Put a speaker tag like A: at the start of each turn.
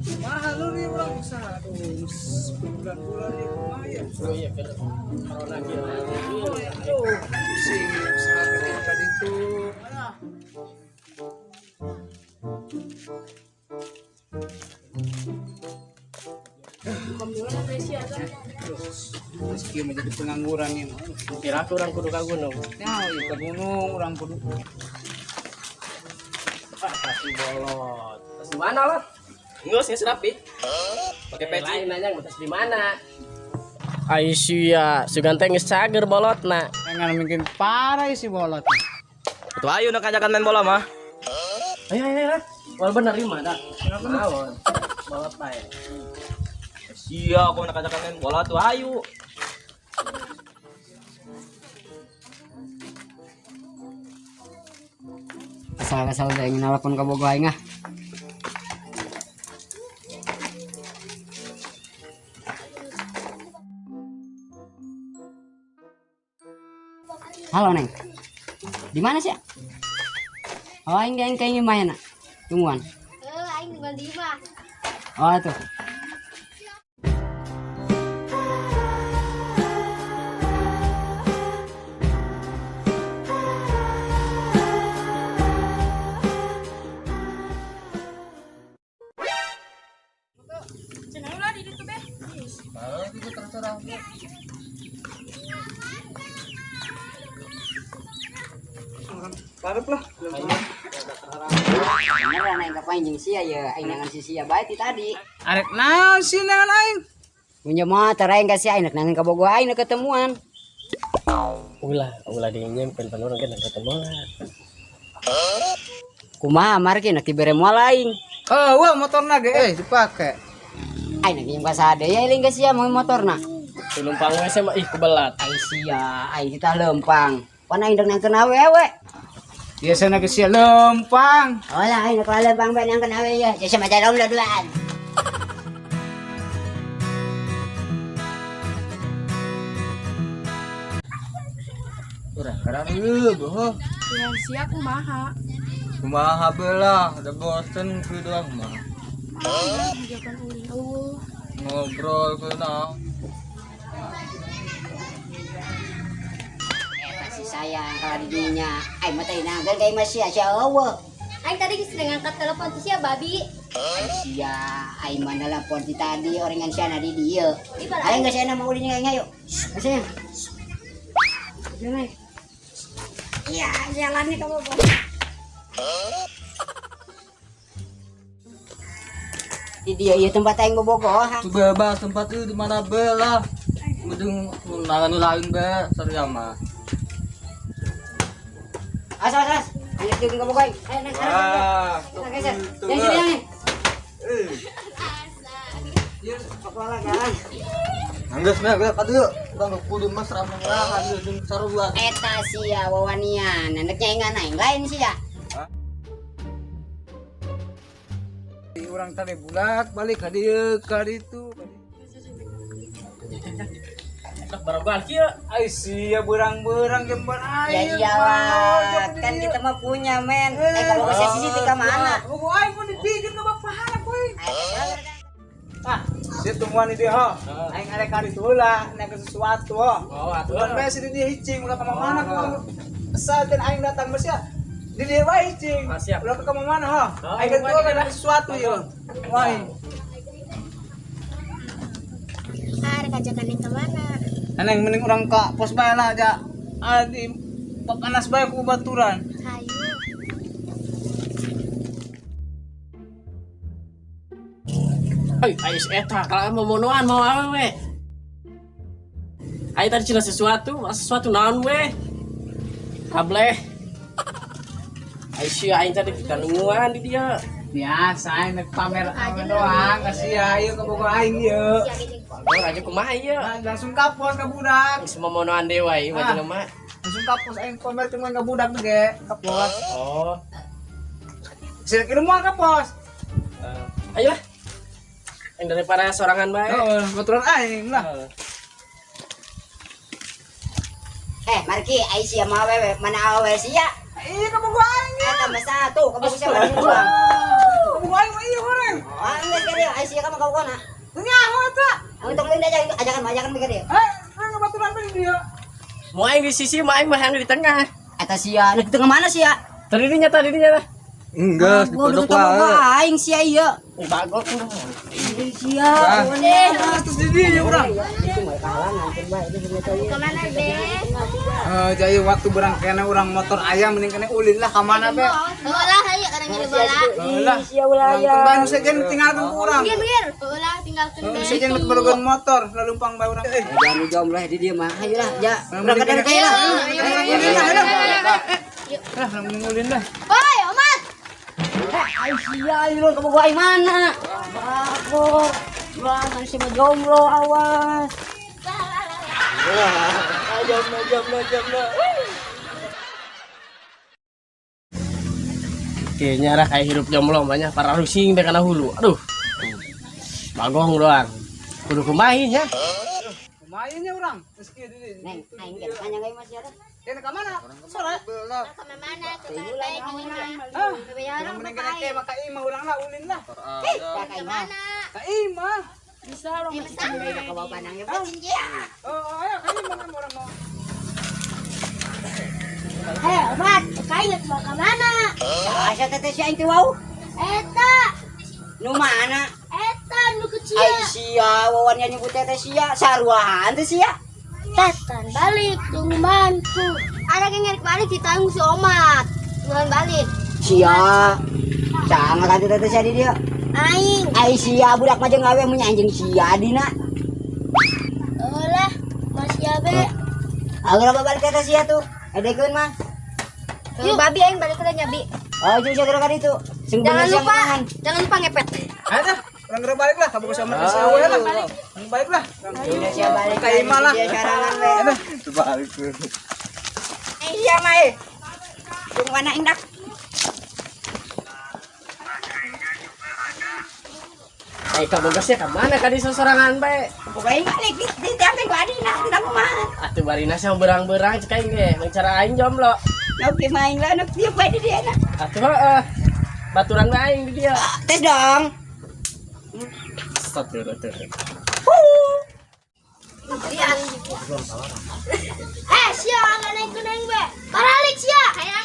A: Mahal lu nih orang usaha tuh bulan-bulan ya lumayan.
B: Oh iya kan corona gitu.
A: Oh ya tuh pusing usaha kecil tadi tuh. Alah. Meski menjadi pengangguran ini.
B: Kira aku orang kudu ka gunung.
A: Ya, ke gunung orang kudu.
B: Kasih bolot. Tas di mana lah? Enggak sih serapi. Pakai peci. Lain nanya mau tas di mana? Aisyah, suganteng geus cager bolotna.
A: Jangan mungkin parah si bolot.
C: Itu ayo nak ajakan main bola mah.
B: Ayo ayo. Wal bener lima dah. Naon? Bolot bae.
C: Iya, aku nak ajakan main bola tuh ayo.
D: Asal-asal udah ingin nelfon ke Bogo aing ah. Halo Neng, di mana sih? Oh aing kayaknya main nak, tungguan.
E: Aing tinggal di imah.
D: Oh tuh.
A: Parep lah.
D: Beneran Neng ngapain jeung sia ya? Aing nangan si sia bae ti tadi.
A: Arek naon sih nangan aing?
D: Punya motor aing kasih aing nangan ka Bogo aing ketemuan.
B: Ulah dinyempen panurang kan ketemu.
D: Kumaha marke nak dibere moal aing.
A: Oh, wah motorna ge dipake.
D: Aing nak yang kasade ya eling ka sia mau motorna.
B: Lumpang we mah ih kebelat.
D: Ai sia, aing kita lempang. Pan aing deng kena awewe.
A: Biasana ge sia lempang.
D: Oh lah, aing nak lempang ben yang kena awewe ya. Jadi sama jarong duaan.
A: Urang karang ieu boh.
E: Yang sia kumaha?
A: Kumaha belah, ada bosen ku doang mah.
E: Jakan ulin.
A: Ngobrol ku naon.
D: Kasih sayang kalau di dinya. Aing mah teh nanggeun ka imah sia eueuh.
E: Aing tadi sedang angkat telepon tuh sia babi.
D: Sia, aing mah nelpon ti tadi orengan sia di dieu.
E: Di mana?
D: Aing geus aya mau ulinya aing ayo. Geus aya. Jangan. Ya, jalan nih kamu, Bos. Di dia ieu tempat aing bobogohan.
A: Tu bebas tempat itu di mana belah. Mending nangan lain be sarua mah.
D: As. Ayo jeung ka bogoy. Ayo naik sana. Geser. Yang sini yang. Kepala kan.
A: Anggeus mah geus kadu urang kudu mas ramangan jeung sarua.
D: Eta sia wawanian, anaknya engan aing lain sia.
A: Urang tadi bulat balik ka dieu ka ditu.
B: Dah barang kieu.
A: Ai sia beurang-beurang jembar
D: Ya
A: air.
D: iyalah, kan kita mah punya men. Kalau ke sisi ti ka mana?
A: Oh, aing pun dipikir ke bapak poe.
D: Ayo.
A: Ah, si tumuan di ha. Aing arek kali heula nek sesuatu ho.
B: Oh, atuh.
A: Tuan bae si dia hicing ulah ka mana ka. Asal dan aing datang mesti di dia wae hicing.
B: Siap.
A: Ulah ka mana ha.
B: Oh,
A: Aing kan tuh ada sesuatu ya. Wae.
E: Arek ajakan yang kemana?
A: Aneng mending orang ka pos bae lah aja. Adi panas bae ku baturan.
E: Hayu.
B: Ais eta kalau mau monoan mau awe. Ai tadi cina sesuatu naon we. Kable. Aisyah aing tadi kita nungguan di dia.
A: Biasa aing nek pamer awe doang kasih ayo ke bogo aing ieu.
B: Baru aja kumaha ieu.
A: Langsung kapos ka budak.
B: Geus monoan dewa ieu mah cenah mah.
A: Langsung kapos aing pamer cuman ka budak ge kapos.
B: Oh.
A: Sila kirim moal kapos.
B: Ayo lah. Yang daripada sorangan bae.
A: Heeh, baturan aing lah.
D: Marki Aisyah mau awewe, mana awewe sia?
A: Iya ka bogo aing.
D: Tambah satu, kamu bisa berdua.
A: Ka bogo aing mah ieu goreng.
D: Oh, enggak sekali, pokoknya.
A: Nyaho ta.
D: Untuk lu ajakan mereka dia.
A: Baturan paling dia.
B: Mau aing di sisi, mau aing mah yang di tengah.
D: Eta sia, di tengah mana sia?
B: Tadinya lah.
C: Enggak, di
D: Gua udah
C: pojok
D: ketemu
C: wae.
D: aing sia iya.
B: Bagok dong.
D: Sia.
A: Terus di dia urang.
D: Itu mah kahalangan kan bae itu
E: Kemana, Be?
A: Jadi waktu berang kena orang motor ayam mending kena ulin lah ke mana be?
E: Ulah ayo orang jadi bola.
A: Lah,
D: sia ulah ya.
A: baru saja tinggalkan kurang.
E: Minggir. Ulah tinggalkan Be.
A: Saja bergon motor lalu lumpang bae urang.
D: Jangan jomblo di dia mah. Ayolah, ya. Berangkat dari kaya lah.
A: Lah, mending ulin dah.
E: Woi, Omat.
D: Ay sia, yun kamu gua mana? Bako. Wah, kan si jomblo awas.
B: Jam. Kayaknya arah kayak hidup jomblo banyak para rusing deh karena hulu. Aduh. Bagong doang. Kudu kumain ya.
A: Lumayannya urang. Meski di.
D: Neng, aing kan tanya gak masih ada.
A: Kena ke mana? Sore.
E: Kemana? Ke pantai kemana?
A: Ah,
E: Bebe orang
A: mending kena
E: berpakai.
A: maka imah urang lah ulin lah.
E: Kemana?
A: Ka imah.
E: Bisa orang
D: Ke bawah pandangnya.
A: Oh, ayo kan imah orang mau.
E: Hei, Omat, kain mau kemana?
D: Asa teteh si aing teh wau.
E: Eta,
D: Nu mana?
E: eta nu kecil.
D: Ai sia, wawannya nyebut teteh sia. Saruahan teh sia.
E: Tatan balik tunggu mantu. Ada yang ngerik balik ditanggung si Omat. Bulan balik.
D: Sia. Sangat kan teteh sia di dia.
E: Aing.
D: Ai sia budak mah jeung gawe mun anjing sia dina.
E: Olah, masih abe.
D: Ageura balik teteh sia tuh. Edekeun mah.
E: Yuk, babi aing balik ke nyabi.
D: Oh, jeung segera ka ditu. Sing
E: Jangan
D: bener
E: lupa,
D: siang
E: jangan lupa ngepet.
A: Ada. Orang gerak balik lah, kamu sama saya lah. Balik lah.
D: Udah sia balik.
A: Ka imah lah.
D: Dia sarangan we.
A: Ada.
C: Balik.
D: Iya mah eh. Jeung mana indak?
B: Kamu gasnya kemana kan di sosorangan bae?
D: Pokoknya balik di tiapin ku adina, tidak kumaha.
B: Atuh barina sih berang-berang cek aing ge, mencara aing jomblo.
D: Oke main lah, nak dia bae di dia na.
B: Atuh baturan bae aing di dia.
D: Tes dong.
B: Satu.
E: Sia, nggak naik be. Paralik sia. Kayak.